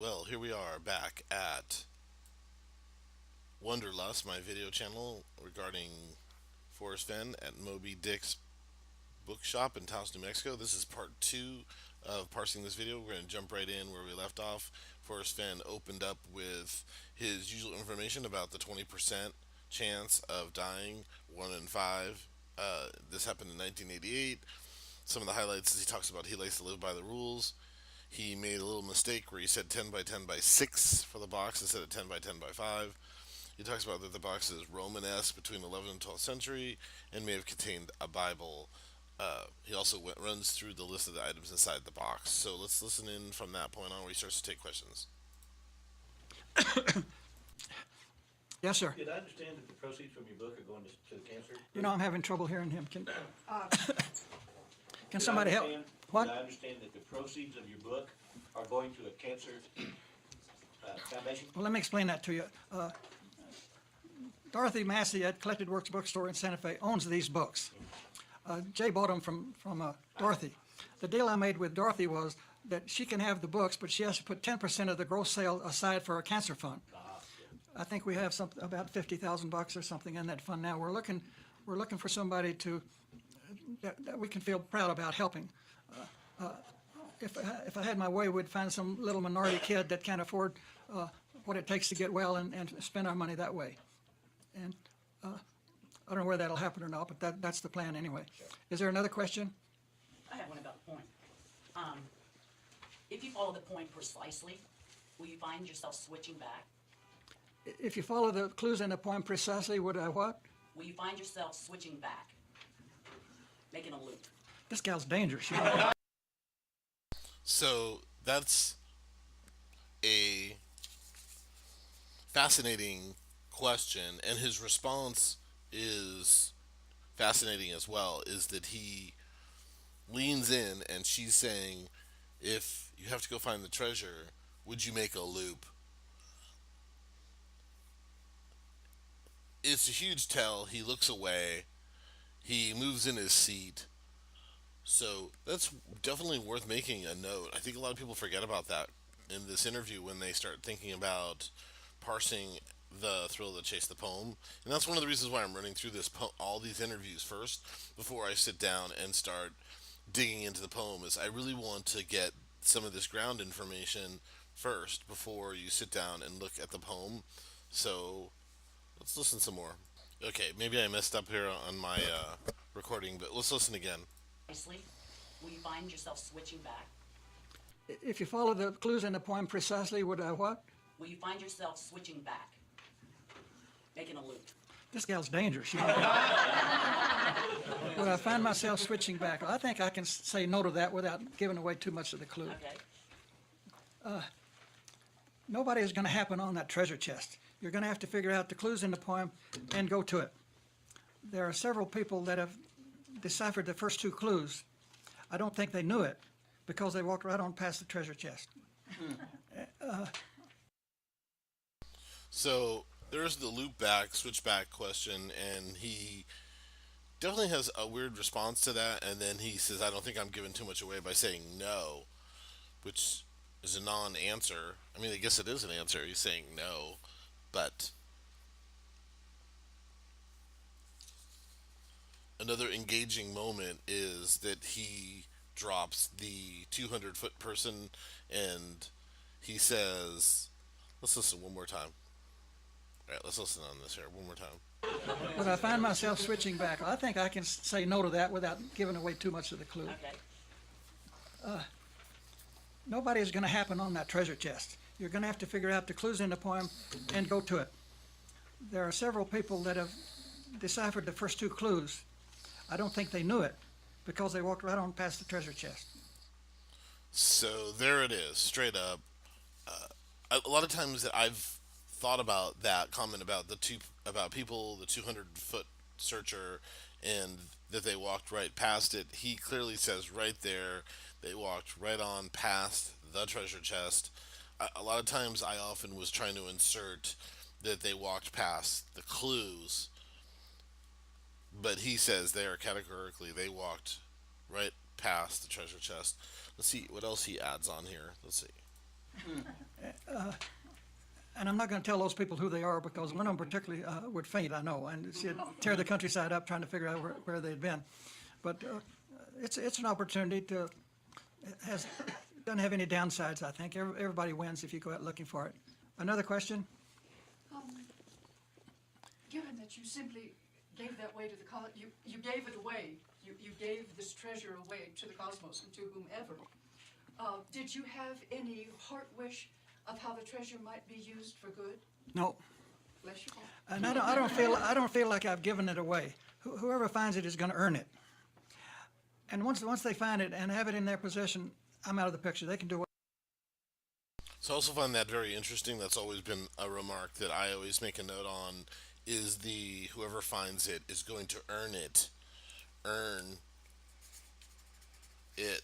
Well, here we are back at Wanderlust, my video channel regarding Forrest Fenn at Moby Dick's bookshop in Taos, New Mexico. This is part two of parsing this video. We're going to jump right in where we left off. Forrest Fenn opened up with his usual information about the 20% chance of dying, 1 in 5. This happened in 1988. Some of the highlights is he talks about he likes to live by the rules. He made a little mistake where he said 10 by 10 by 6 for the box instead of 10 by 10 by 5. He talks about that the box is Romanesque between 11th and 12th century and may have contained a Bible. He also runs through the list of the items inside the box. So let's listen in from that point on where he starts to take questions. Yes, sir. Did I understand that the proceeds from your book are going to the cancer? I'm having trouble hearing him. Can Did somebody I help? understand- What? Did I understand that the proceeds of your book are going to a cancer foundation? Well, let me explain that to you. Dorothy Massey at Collected Works Bookstore in Santa Fe owns these books. Jay bought them from Dorothy. The deal I made with Dorothy was that she can have the books, but she has to put 10% of the gross sale aside for a cancer fund. I think we have about $50,000 or something in that fund now. We're looking for somebody that we can feel proud about helping. If I had my way, we'd find some little minority kid that can't afford what it takes to get well and spend our money that way. And I don't know where that'll happen or not, but that's the plan anyway. Is there another question? I have one about the point. If you follow the point precisely, will you find yourself switching back? If you follow the clues in the poem precisely, would I what? Will you find yourself switching back, making a loop? This gal's dangerous. So that's a fascinating question, and his response is fascinating as well. Is that he leans in and she's saying, if you have to go find the treasure, would you make a loop? It's a huge tell. He looks away. He moves in his seat. So that's definitely worth making a note. I think a lot of people forget about that in this interview when they start thinking about parsing the Thrill That Chased the Poem. And that's one of the reasons why I'm running through all these interviews first before I sit down and start digging into the poem. Is I really want to get some of this ground information first before you sit down and look at the poem. So let's listen some more. Okay, maybe I messed up here on my recording, but let's listen again. Precisely, will you find yourself switching back? If you follow the clues in the poem precisely, would I what? Will you find yourself switching back, making a loop? This gal's dangerous. Would I find myself switching back? I think I can say no to that without giving away too much of the clue. Okay. Nobody is going to happen on that treasure chest. You're going to have to figure out the clues in the poem and go to it. There are several people that have deciphered the first two clues. I don't think they knew it because they walked right on past the treasure chest. So there's the loop back, switch back question, and he definitely has a weird response to that. And then he says, I don't think I'm giving too much away by saying no, which is a non-answer. I mean, I guess it is an answer. He's saying no, but another engaging moment is that he drops the 200-foot person and he says, let's listen one more time. All right, let's listen on this here one more time. Would I find myself switching back? I think I can say no to that without giving away too much of the clue. Okay. Nobody is going to happen on that treasure chest. You're going to have to figure out the clues in the poem and go to it. There are several people that have deciphered the first two clues. I don't think they knew it because they walked right on past the treasure chest. So there it is, straight up. A lot of times that I've thought about that comment about the 200-foot searcher and that they walked right past it. He clearly says right there they walked right on past the treasure chest. A lot of times I often was trying to insert that they walked past the clues, but he says there categorically they walked right past the treasure chest. Let's see what else he adds on here. Let's see. And I'm not going to tell those people who they are because one of them particularly would faint, I know, and she'd tear the countryside up trying to figure out where they'd been. But it's an opportunity to, doesn't have any downsides, I think. Everybody wins if you go out looking for it. Another question? Given that you simply gave that way to the you gave it away. You gave this treasure away to the cosmos and to whomever. Did you have any heart wish of how the treasure might be used for good? No. Bless you all. And I don't feel like I've given it away. Whoever finds it is going to earn it. And once they find it and have it in their possession, I'm out of the picture. They can do what. So I also find that very interesting. That's always been a remark that I always make a note on, is the whoever finds it is going to earn it. Earn it.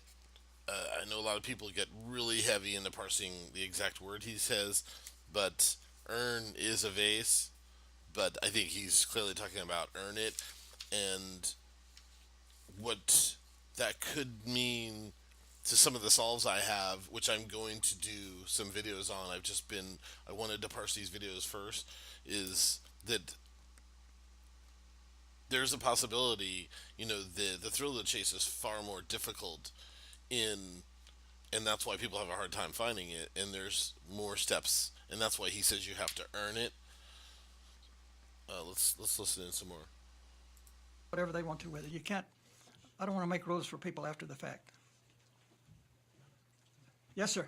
I know a lot of people get really heavy into parsing the exact word he says, but earn is a vase, but I think he's clearly talking about earn it, and what that could mean to some of the solves I have, which I'm going to do some videos on. I wanted to parse these videos first, is that there's a possibility, the thrill of the chase is far more difficult and that's why people have a hard time finding it, and there's more steps, and that's why he says you have to earn it. Let's listen in some more. Whatever they want to with it. You can't, I don't want to make rules for people after the fact. Yes, sir.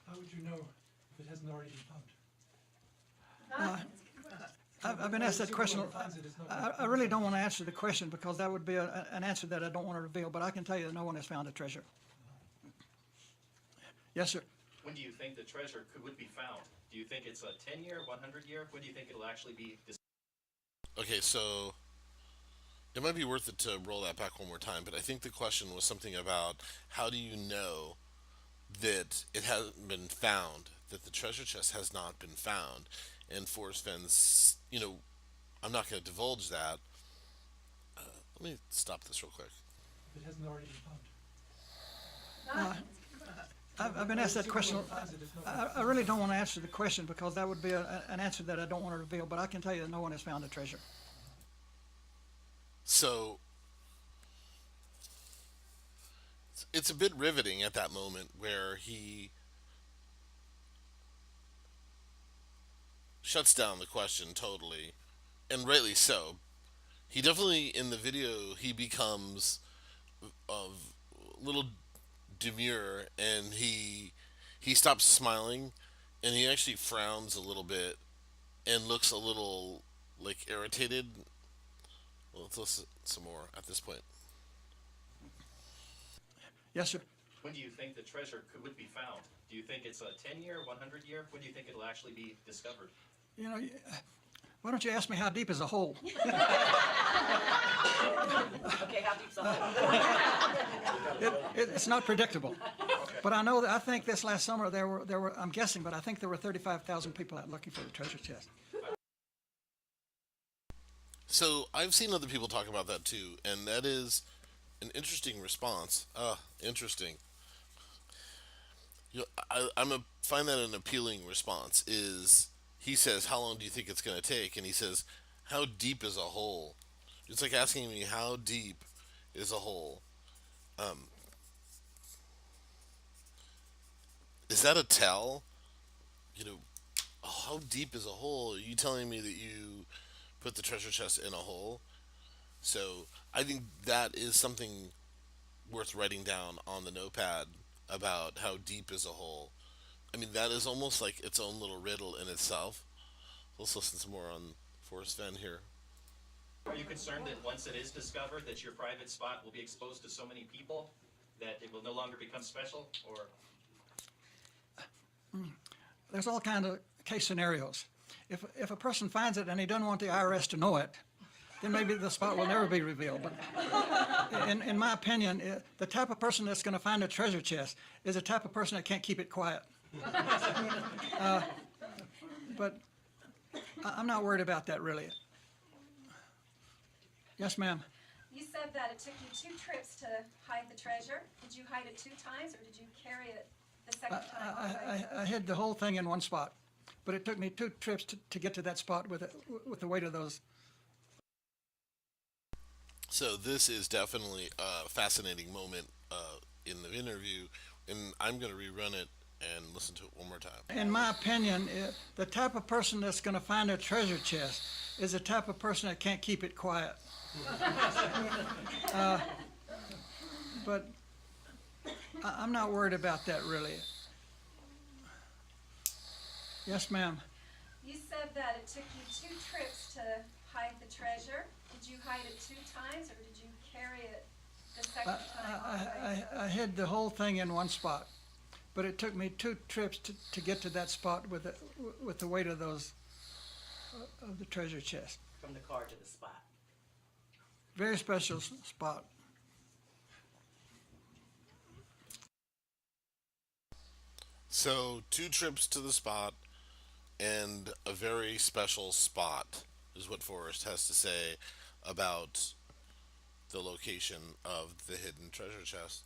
How would you know if it hasn't already been found? I've been asked that question. I really don't want to answer the question because that would be an answer that I don't want to reveal, but I can tell you that no one has found a treasure. Yes, sir. When do you think the treasure would be found? Do you think it's a 10-year, 100-year? When do you think it'll actually be Okay, so it might be worth it to roll that back one more time, but I think the question was something about how do you know that it hasn't been found, that the treasure chest has not been found, and Forrest Fenn's, I'm not going to divulge that. Let me stop this real quick. If it hasn't already been found. I've been asked that question. I really don't want to answer the question because that would be an answer that I don't want to reveal, but I can tell you that no one has found a treasure. So it's a bit riveting at that moment where he shuts down the question totally, and rightly so. He definitely, in the video, he becomes a little demure, and he stops smiling, and he actually frowns a little bit and looks a little like irritated. Well, let's listen some more at this point. Yes, sir. When do you think the treasure would be found? Do you think it's a 10-year, 100-year? When do you think it'll actually be discovered? Why don't you ask me how deep is a hole? Okay, how deep's the hole? It's not predictable. But I think this last summer there were I'm guessing, but I think there were 35,000 people out looking for the treasure chest. So I've seen other people talk about that too, and that is an interesting response. Interesting. I'm a find that an appealing response. Is he says, "How long do you think it's going to take?" And he says, "How deep is a hole?" It's like asking me, "How deep is a hole?" Is that a tell? How deep is a hole? Are you telling me that you put the treasure chest in a hole? So I think that is something worth writing down on the notepad about how deep is a hole. I mean, that is almost like its own little riddle in itself. Let's listen some more on Forrest Fenn here. Are you concerned that once it is discovered that your private spot will be exposed to so many people that it will no longer become special? Or There's all kinds of case scenarios. If a person finds it and he doesn't want the IRS to know it, then maybe the spot will never be revealed. But in my opinion, the type of person that's going to find a treasure chest is the type of person that can't keep it quiet. But I'm not worried about that, really. Yes, ma'am. You said that it took you 2 trips to hide the treasure. Did you hide it 2 times, or did you carry it the second time already? I hid the whole thing in one spot, but it took me 2 trips to get to that spot with the weight of those. So this is definitely a fascinating moment in the interview, and I'm going to rerun it and listen to it one more time. In my opinion, the type of person that's going to find a treasure chest is the type of person that can't keep it quiet. But I'm not worried about that really. Yes, ma'am. You said that it took you 2 trips to hide the treasure. Did you hide it 2 times, or did you carry it the second time already? I hid the whole thing in one spot, but it took me 2 trips to get to that spot with the weight of those of the treasure chest. From the car to the spot. Very special spot. So 2 trips to the spot and a very special spot is what Forrest has to say about the location of the hidden treasure chest.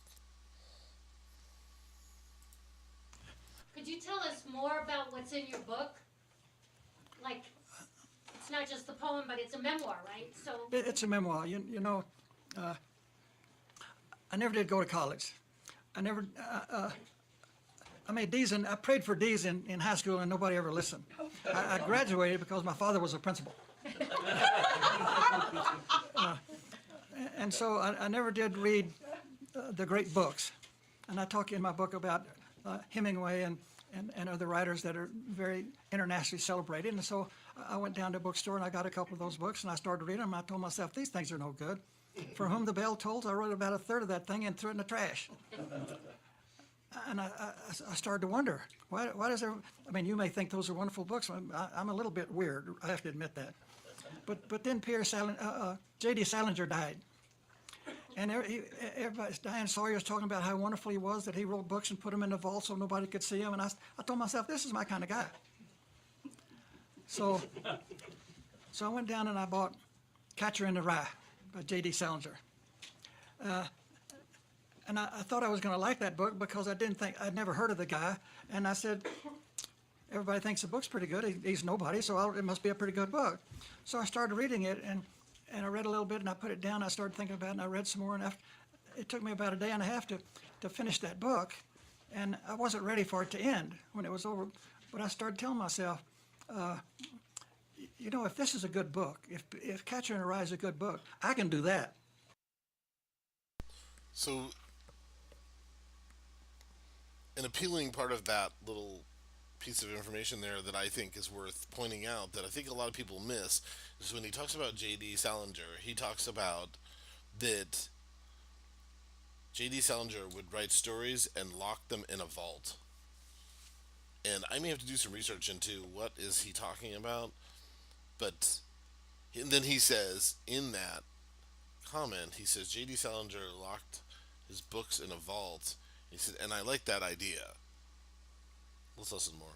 Could you tell us more about what's in your book? Like, it's not just the poem, but it's a memoir, right? So, It's a memoir. You know, I never did go to college. I never. I made D's, and I prayed for D's in high school, and nobody ever listened. I graduated because my father was a principal. And so I never did read the great books. And I talk in my book about Hemingway and other writers that are very internationally celebrated. And so I went down to a bookstore and I got a couple of those books and I started reading them. I told myself, these things are no good. For Whom the Bell Tolls, I wrote about 1/3 of that thing and threw it in the trash. And I started to wonder, why does there, I mean, you may think those are wonderful books. I'm a little bit weird, I have to admit that. But then J.D. Salinger died. And everybody, Diane Sawyer's talking about how wonderful he was, that he wrote books and put them in the vault so nobody could see them. And I told myself, this is my kind of guy. So I went down and I bought Catcher in the Rye by J.D. Salinger. And I thought I was going to like that book because I'd never heard of the guy. And I said, everybody thinks the book's pretty good. He's nobody, so it must be a pretty good book. So I started reading it, and I read a little bit, and I put it down. I started thinking about it, and I read some more. And it took me about a day and a half to finish that book. And I wasn't ready for it to end when it was over. But I started telling myself, you know, if this is a good book, if Catcher in the Rye is a good book, I can do that. So an appealing part of that little piece of information there that I think is worth pointing out, that I think a lot of people miss, is when he talks about J.D. Salinger, he talks about that J.D. Salinger would write stories and lock them in a vault. And I may have to do some research into what is he talking about, but and then he says in that comment, he says J.D. Salinger locked his books in a vault. He said, and I like that idea. Let's listen more.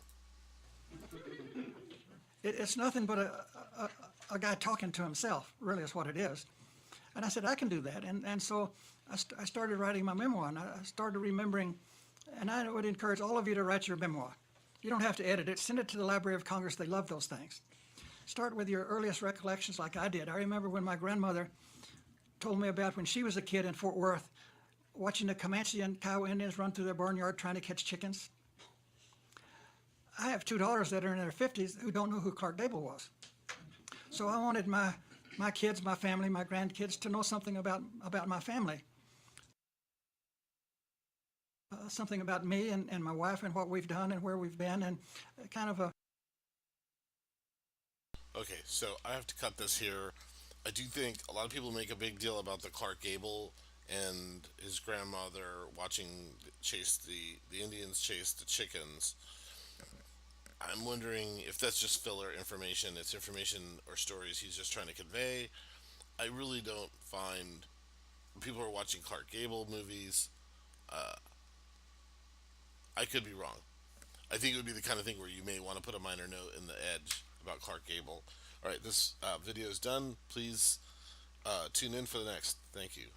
It's nothing but a guy talking to himself, really is what it is. And I said, I can do that. And so I started writing my memoir, and I started remembering, and I would encourage all of you to write your memoir. You don't have to edit it. Send it to the Library of Congress. They love those things. Start with your earliest recollections like I did. I remember when my grandmother told me about when she was a kid in Fort Worth, watching the Comanche and Kiowa Indians run through their barnyard trying to catch chickens. I have 2 daughters that are in their 50s who don't know who Clark Gable was. So I wanted my kids, my family, my grandkids to know something about my family. Something about me and my wife and what we've done and where we've been, and kind of a... Okay, so I have to cut this here. I do think a lot of people make a big deal about the Clark Gable and his grandmother watching the Indians chase the chickens. I'm wondering if that's just filler information. It's information or stories he's just trying to convey. I really don't find people are watching Clark Gable movies. I could be wrong. I think it would be the kind of thing where you may want to put a minor note in the edge about Clark Gable. All right, this video is done. Please tune in for the next. Thank you.